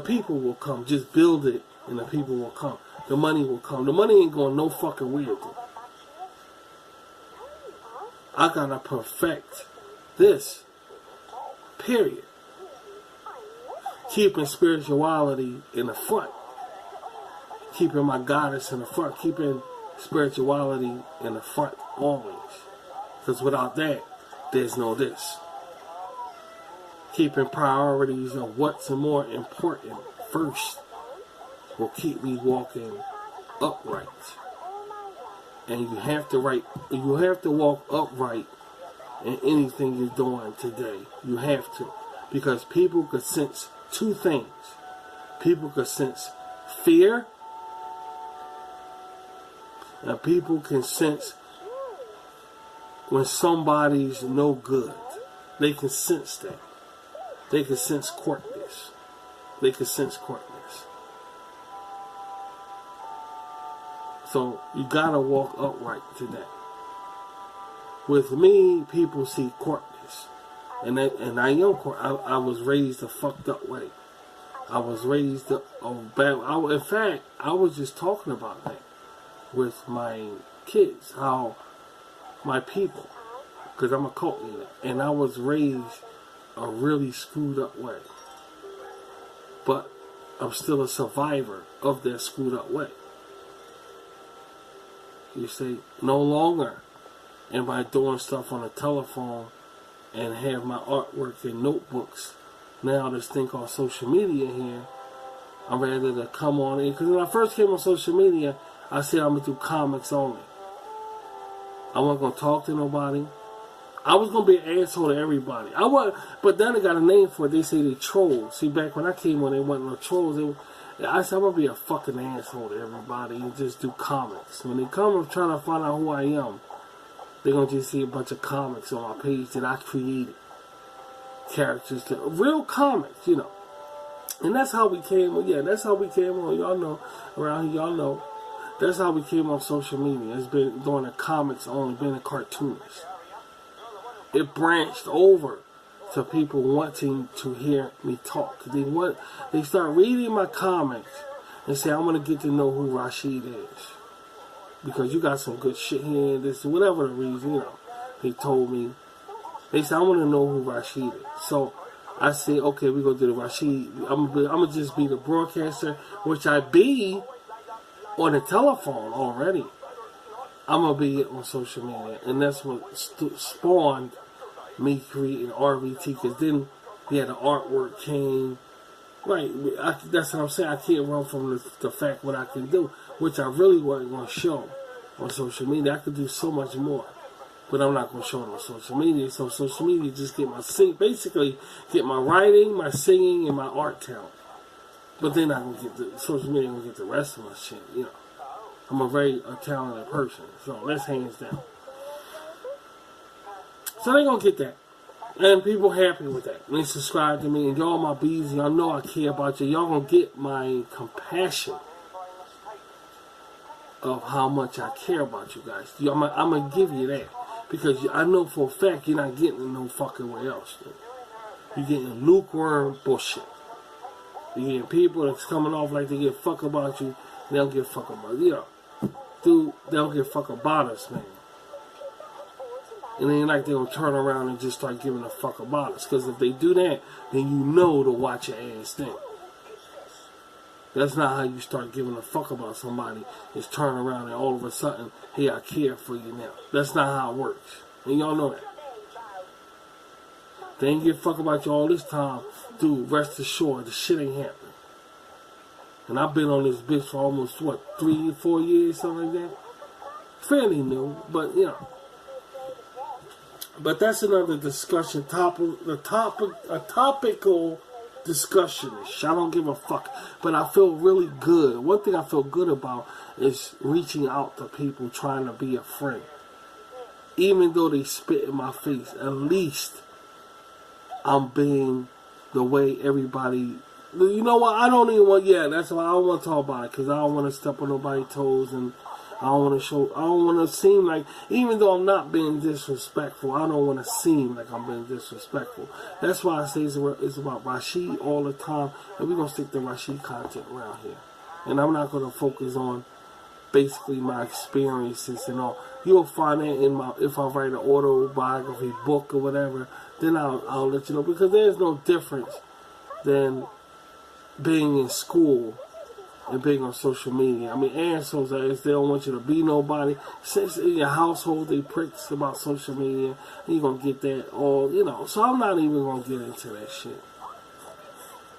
people will come. Just build it and the people will come. The money will come. The money ain't going no fucking weird. I gotta perfect this. Period. Keeping spirituality in the front. Keeping my goddess in the front. Keeping spirituality in the front always. Because without that, there's no this. Keeping priorities of what's more important first will keep me walking upright. And you have to walk upright in anything you're doing today. You have to. Because people could sense two things. People could sense fear, and people can sense when somebody's no good. They can sense that. They can sense courtness. They can sense courtness. So you gotta walk upright today. With me, people see courtness. And I am court. I was raised a fucked up way. I was raised a bad way. In fact, I was just talking about that with my kids. How my people, because I'm a cult leader, and I was raised a really screwed up way. But I'm still a survivor of that screwed up way. You see, no longer am I doing stuff on a telephone and have my artwork in notebooks. Now this thing called social media here, I'm ready to come on in. Because when I first came on social media, I said I'm going to do comics only. I wasn't going to talk to nobody. I was going to be an asshole to everybody. But then I got a name for it. They say they trolls. See, back when I came on, they wasn't no trolls. I said I'm going to be a fucking asshole to everybody and just do comics. When they come trying to find out who I am, they're going to just see a bunch of comics on my page that I created. Characters, real comics, And that's how we came on. Yeah, that's how we came on. Y'all know. Around here, y'all know. That's how we came on social media. It's been doing the comics only, being a cartoonist. It branched over to people wanting to hear me talk. They start reading my comics and say, I want to get to know who Rashid is. Because you got some good shit here, this, whatever the reason, They told me. They said, I want to know who Rashid is. So I said, okay, we're going to do the Rashid. I'm going to just be the broadcaster, which I be on the telephone already. I'm going to be on social media. And that's what spawned me creating RVT. Because then, the artwork came. Right, that's what I'm saying. I can't run from the fact what I can do, which I really wasn't going to show on social media. I could do so much more. but I'm not gonna show it on social media. So social media just get my basically get my writing, my singing, and my art talent. But they're not gonna get the social media. Gonna get the rest of my shit. You know, I'm a very talented person, so that's hands down. So they gonna get that. And people happy with that. And they subscribe to me. And y'all my bees. Y'all know I care about you. Y'all gonna get my compassion of how much I care about you guys. I'm gonna give you that. Because I know for a fact you're not getting it no fucking way else. Dude. You're getting lukewarm bullshit. You're getting people that's coming off like they give a fuck about you. They don't give a fuck about you. Know, dude, they don't give a fuck about us, man. And it ain't like they gonna turn around and just start giving a fuck about us. Because if they do that, then you know to watch your ass then. That's not how you start giving a fuck about somebody. Is turn around and all of a sudden, hey, I care for you now. That's not how it works. And y'all know that. They ain't give a fuck about you all this time. Dude, rest assured, the shit ain't happening. And I've been on this bitch for almost, 3 or 4 years, something like that? Fairly new, but, you know. But that's another discussion topic. A topical discussion. I don't give a fuck. But I feel really good. One thing I feel good about is reaching out to people trying to be a friend. Even though they spit in my face, at least I'm being the way everybody. You know what? I don't even want. Yeah, that's why I don't want to talk about it because I don't want to step on nobody's toes and. I don't want to seem like, even though I'm not being disrespectful, I don't want to seem like I'm being disrespectful. That's why I say it's about Rashid all the time, and we're going to stick to Rashid content around here. And I'm not going to focus on basically my experiences and all. You'll find that if I write an autobiography book or whatever, then I'll let you know, because there's no difference than being in school and being on social media. I mean, assholes, they don't want you to be nobody. Since in your household, they pricks about social media, and you're going to get that all, you know. So I'm not even going to get into that shit.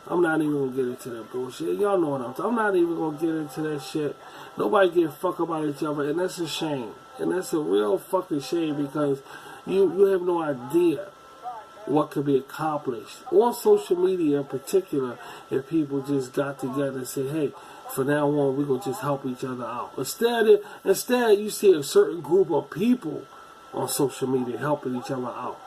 I'm not even going to get into that bullshit. Y'all know what I'm talking about. I'm not even going to get into that shit. Nobody give a fuck about each other, and that's a shame. And that's a real fucking shame, because you have no idea what could be accomplished on social media in particular if people just got together and said, hey, from now on, we're going to just help each other out. Instead, you see a certain group of people on social media helping each other out.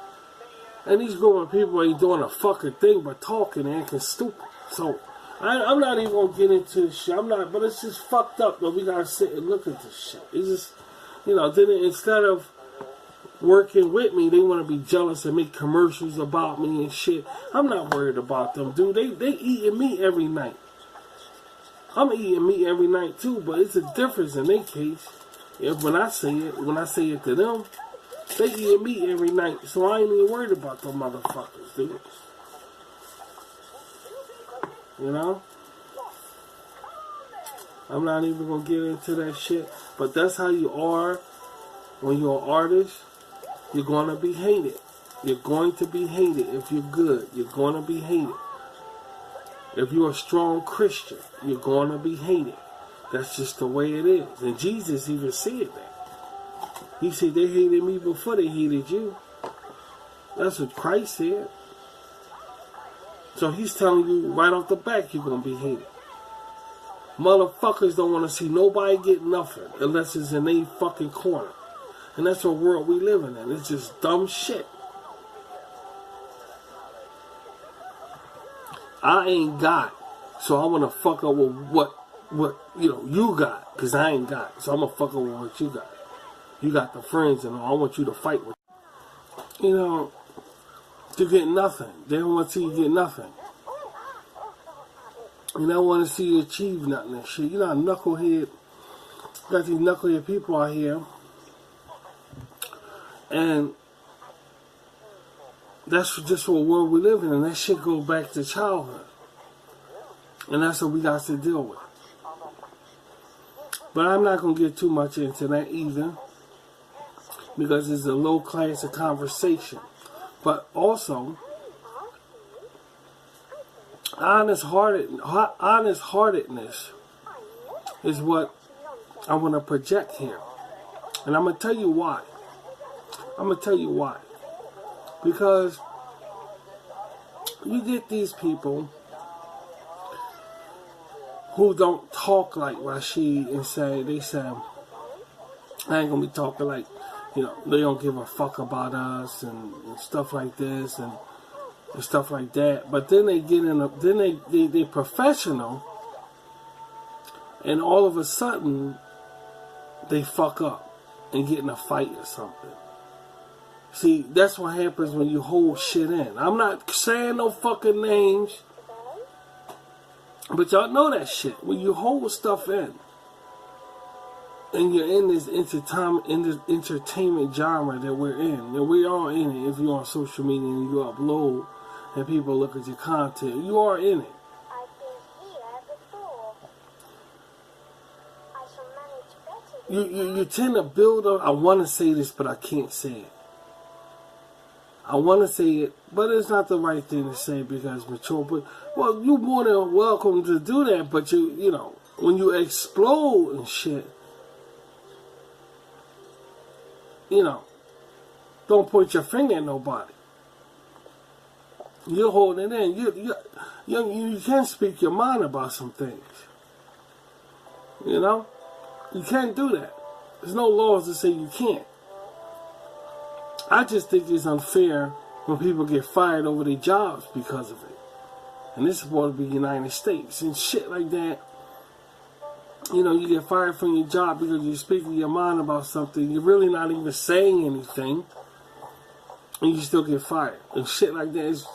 And these group of people ain't doing a fucking thing but talking and acting stupid. So, I'm not even going to get into this shit. But it's just fucked up that we got to sit and look at this shit. It's just, then instead of working with me, they want to be jealous and make commercials about me and shit. I'm not worried about them, dude. They eating meat every night. I'm eating meat every night too, but it's a difference in their case. When I say it to them, they eating meat every night, so I ain't even worried about them motherfuckers, dude. You know? I'm not even gonna get into that shit, but that's how you are when you're an artist. You're gonna be hated. You're going to be hated if you're good. You're gonna be hated. If you're a strong Christian, you're going to be hated. That's just the way it is. And Jesus even said that. He said they hated me before they hated you. That's what Christ said. So he's telling you right off the bat you're going to be hated. Motherfuckers don't want to see nobody get nothing unless it's in their fucking corner. And that's the world we living in. It's just dumb shit. I ain't got, so I want to fuck up with what you got, because I ain't got. So I'm going to fuck up with what you got. You got the friends and all. I want you to fight with. You get nothing. They don't want to see you get nothing. And they don't want to see you achieve nothing and shit. You're not a knucklehead. Got these knucklehead people out here. And that's just what world we live in, and that shit goes back to childhood. And that's what we got to deal with. But I'm not going to get too much into that either, because it's a low class of conversation. But also, honest-heartedness is what I want to project here. And I'm going to tell you why. I'm going to tell you why. Because you get these people who don't talk like Rashid and they say, I ain't going to be talking like, they don't give a fuck about us and stuff like this and stuff like that. But then they get they're professional, and all of a sudden they fuck up and get in a fight or something. See, that's what happens when you hold shit in. I'm not saying no fucking names, but y'all know that shit. When you hold stuff in, and you're in this entertainment genre that we're in, and we are in it. If you're on social media and you upload, and people look at your content, you are in it. You tend to build up. I want to say this, but I can't say it. I want to say it, but it's not the right thing to say because mature. But well, you're more than welcome to do that. But when you explode and shit, don't point your finger at nobody. You're holding it in. You can speak your mind about some things. You can't do that. There's no laws that say you can't. I just think it's unfair when people get fired over their jobs because of it. And this is supposed to be the United States and shit like that. You get fired from your job because you're speaking your mind about something. You're really not even saying anything. And you still get fired. And shit like that is,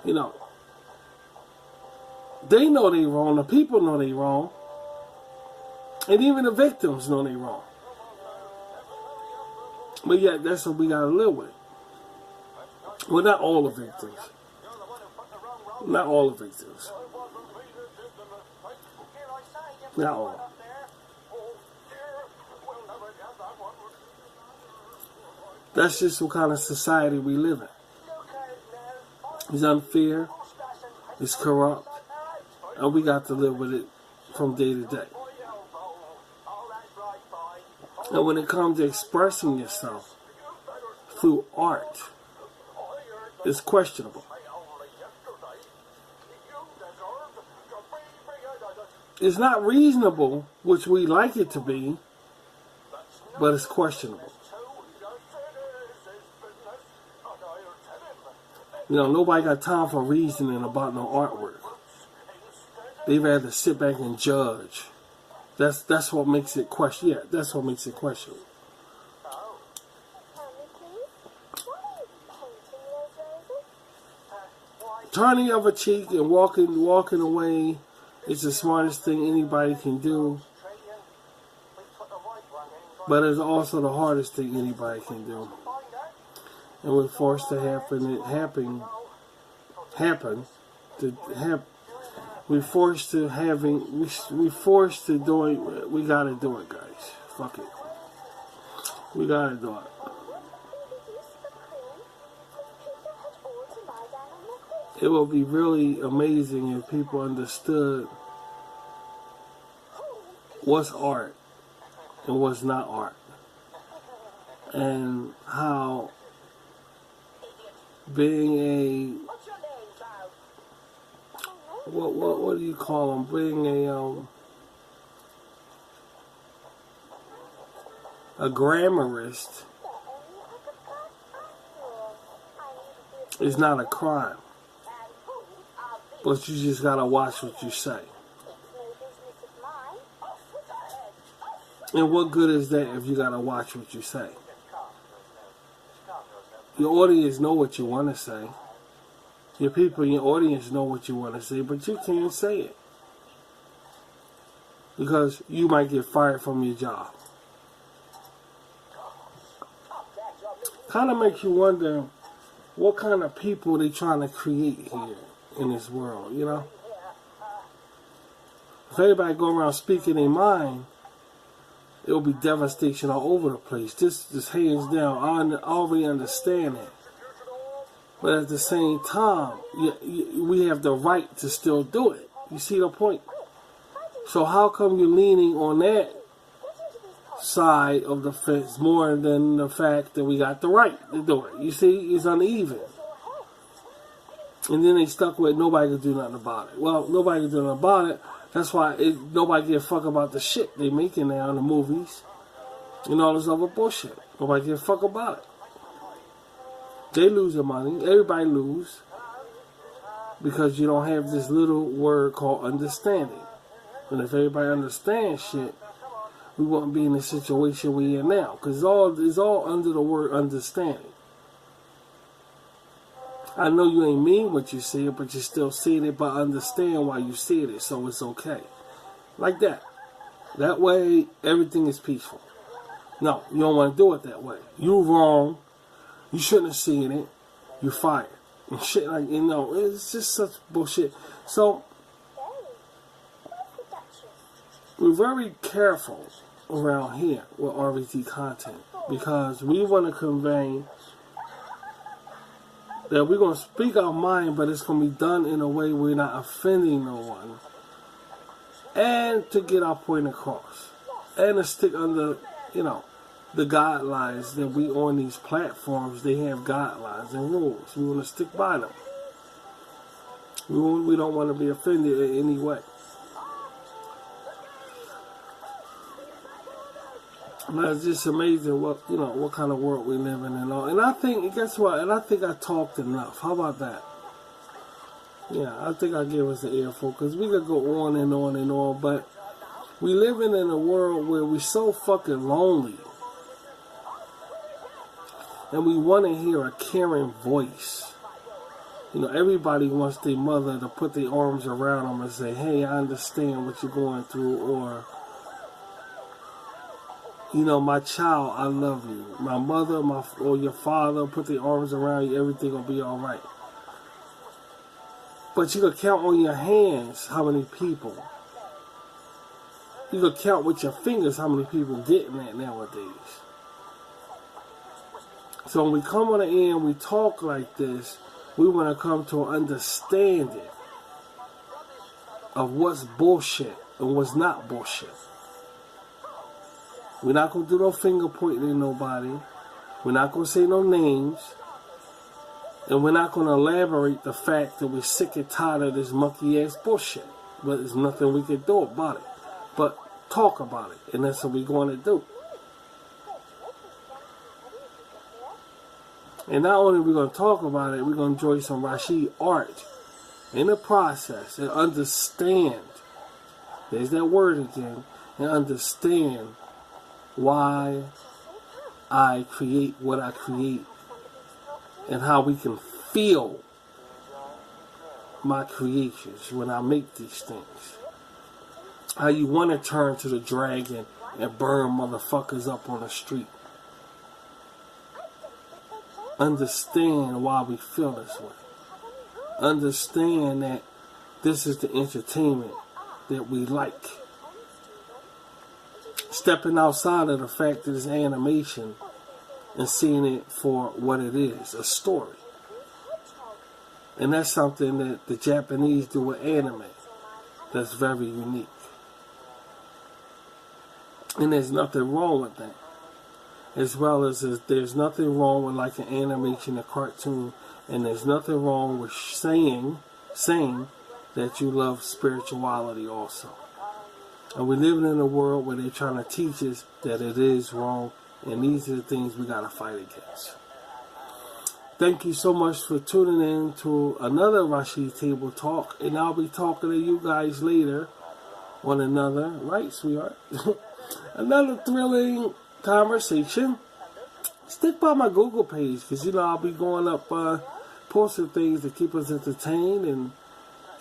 they know they wrong. The people know they wrong. And even the victims know they wrong. But yeah, that's what we gotta live with. Well, not all the victims. Not all the victims. Not all. That's just what kind of society we live in. It's unfair. It's corrupt. And we got to live with it from day to day. And when it comes to expressing yourself through art, it's questionable. It's not reasonable, which we like it to be, but it's questionable. Nobody got time for reasoning about no artwork. They'd rather sit back and judge. That's what makes it question. Yeah, that's what makes it questionable. Turning the other cheek and walking away is the smartest thing anybody can do. But it's also the hardest thing anybody can do. And we're forced to we're forced to do it. We gotta do it, guys. Fuck it. We gotta do it. It would be really amazing if people understood what's art and what's not art, and how being a what do you call them? Being a grammarist is not a crime, but you just gotta watch what you say. And what good is that if you gotta watch what you say? Your audience know what you want to say. Your people in your audience know what you want to say, but you can't say it. Because you might get fired from your job. Kind of makes you wonder what kind of people they trying to create here in this world, If everybody go around speaking their mind, it will be devastation all over the place. Just hands down, I already understand that. But at the same time, we have the right to still do it. You see the point? So how come you're leaning on that side of the fence more than the fact that we got the right to do it. You see, it's uneven. And then they stuck with nobody can do nothing about it. Well, nobody can do nothing about it. That's why nobody give a fuck about the shit they making now in the movies and all this other bullshit. Nobody give a fuck about it. They lose their money. Everybody lose because you don't have this little word called understanding. And if everybody understands shit, we wouldn't be in the situation we're in now. Because it's all under the word understanding. I know you ain't mean what you see it, but you still seeing it, but understand why you see it, so it's okay. Like that. That way, everything is peaceful. No, you don't want to do it that way. You wrong. You shouldn't have seen it. You're fired. And shit like, it's just such bullshit. So, we're very careful around here with RVT content because we want to convey that we're going to speak our mind, but it's going to be done in a way we're not offending no one. And to get our point across. And to stick under, the guidelines that we on these platforms, they have guidelines and rules. We want to stick by them. We don't want to be offended in any way. But it's just amazing what kind of world we live in and all. And I think, guess what? And I think I talked enough. How about that? Yeah, I think I gave us the earful because we could go on and on and on. But we living in a world where we're so fucking lonely. And we want to hear a caring voice. Everybody wants their mother to put their arms around them and say, hey, I understand what you're going through. Or, my child, I love you. My mother, or your father, put their arms around you, everything will be all right. But you can count on your hands how many people. You can count with your fingers how many people getting that nowadays. So when we come on the end, we talk like this, we want to come to an understanding of what's bullshit and what's not bullshit. We're not going to do no finger pointing at nobody. We're not going to say no names. And we're not going to elaborate the fact that we're sick and tired of this monkey-ass bullshit. But there's nothing we can do about it. But talk about it. And that's what we're going to do. And not only are we going to talk about it, we're going to enjoy some Rashid art in the process and understand. There's that word again. And understand why I create what I create and how we can feel my creations when I make these things. How you want to turn to the dragon and burn motherfuckers up on the street. Understand why we feel this way. Understand that this is the entertainment that we like. Stepping outside of the fact that it's animation and seeing it for what it is, a story. And that's something that the Japanese do with anime that's very unique. And there's nothing wrong with that. As well as there's nothing wrong with like an animation, a cartoon, and there's nothing wrong with saying that you love spirituality also. And we're living in a world where they're trying to teach us that it is wrong, and these are the things we got to fight against. Thank you so much for tuning in to another Rashid Table Talk, and I'll be talking to you guys later on another, right, sweetheart? Another thrilling conversation. Stick by my Google page, because I'll be going up posting things to keep us entertained and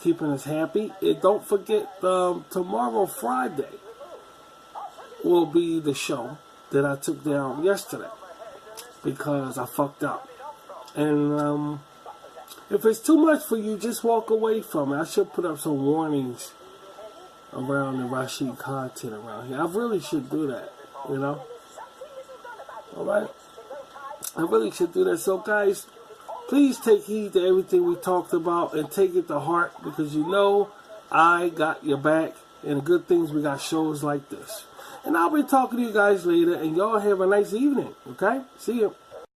keeping us happy. And don't forget, tomorrow, Friday, will be the show that I took down yesterday because I fucked up. And if it's too much for you, just walk away from it. I should put up some warnings around the Rashid content around here. I really should do that, Alright? I really should do that. So guys, please take heed to everything we talked about and take it to heart, because I got your back, and the good things we got shows like this. And I'll be talking to you guys later, and y'all have a nice evening, okay? See you.